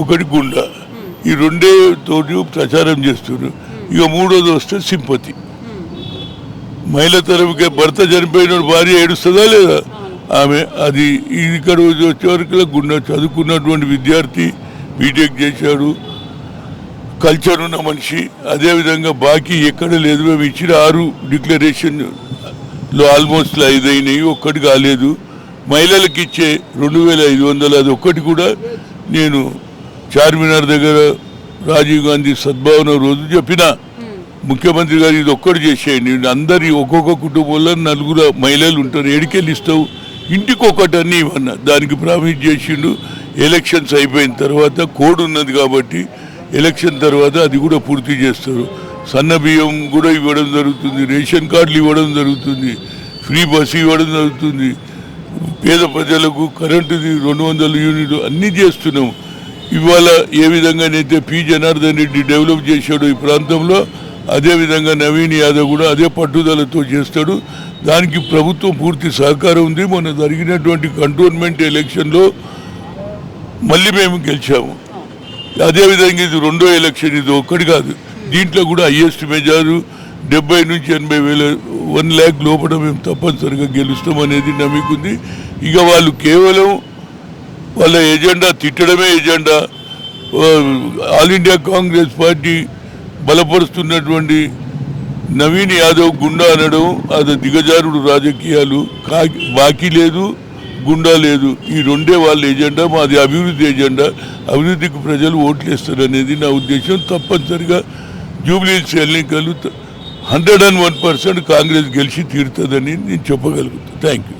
ఒకటి గుండా, ఈ రెండే తోటి ప్రచారం చేస్తున్నారు. ఇక మూడోది వస్తే సింపతి. మహిళ తరపుకే భర్త చనిపోయిన భార్య ఏడుస్తుందా లేదా ఆమె, అది ఇక్కడ వచ్చే వరకు గుండా చదువుకున్నటువంటి విద్యార్థి, బీటెక్ చేశాడు, కల్చర్ ఉన్న మనిషి. అదేవిధంగా బాకీ ఎక్కడ లేదు. మేము ఇచ్చిన 6 డిక్లరేషన్లో ఆల్మోస్ట్ 5 అయినాయి, ఒక్కటి కాలేదు. మహిళలకు ఇచ్చే 2500 అది ఒక్కటి కూడా నేను చార్మినార్ దగ్గర రాజీవ్ గాంధీ సద్భావన రోజు చెప్పిన ముఖ్యమంత్రి గారు ఇది ఒక్కటి చేసేయండి. అందరి ఒక్కొక్క కుటుంబంలో 4 మహిళలు ఉంటారు, ఏడికెళ్ళి ఇస్తావు, ఇంటికి ఒకటన్నీ ఇవన్నా. దానికి ప్రామిస్ చేసిండు. ఎలక్షన్స్ అయిపోయిన తర్వాత కోడ్ ఉన్నది కాబట్టి ఎలక్షన్ తర్వాత అది కూడా పూర్తి చేస్తారు. సన్న బియ్యం కూడా ఇవ్వడం జరుగుతుంది, రేషన్ కార్డులు ఇవ్వడం జరుగుతుంది, ఫ్రీ బస్సు ఇవ్వడం జరుగుతుంది, పేద ప్రజలకు కరెంటుది 200 యూనిట్లు అన్నీ చేస్తున్నాం. ఇవాళ ఏ విధంగానైతే పి జనార్దన్ రెడ్డి డెవలప్ చేశాడు ఈ ప్రాంతంలో, అదేవిధంగా నవీన్ యాదవ్ కూడా అదే పట్టుదలతో చేస్తాడు. దానికి ప్రభుత్వం పూర్తి సహకారం ఉంది. మొన్న జరిగినటువంటి కంటోన్మెంట్ ఎలక్షన్లో మళ్ళీ మేము గెలిచాము. అదేవిధంగా ఇది 2వ ఎలక్షన్, ఇది ఒక్కటి కాదు. దీంట్లో కూడా హైయెస్ట్ మెజారు 70 నుంచి 80,000, 1 lakh లోపల మేము తప్పనిసరిగా గెలుస్తామనేది నమ్ముకుంది. ఇక వాళ్ళు కేవలం వాళ్ళ ఎజెండా తిట్టడమే agenda. All India Congress party బలపరుస్తున్నటువంటి నవీన్ యాదవ్ గుండా అనడం అది దిగజారుడు రాజకీయాలు. బాకీ లేదు, గుండా లేదు, ఈ రెండే వాళ్ళ ఎజెండా. మాది అభివృద్ధి ఎజెండా. అభివృద్ధికి ప్రజలు ఓట్లేస్తారు అనేది నా ఉద్దేశం. తప్పనిసరిగా జూబ్లీహిల్స్ ఎన్నికలు 101% కాంగ్రెస్ గెలిచి తీరుతుందని నేను చెప్పగలుగుతాను. Thank you.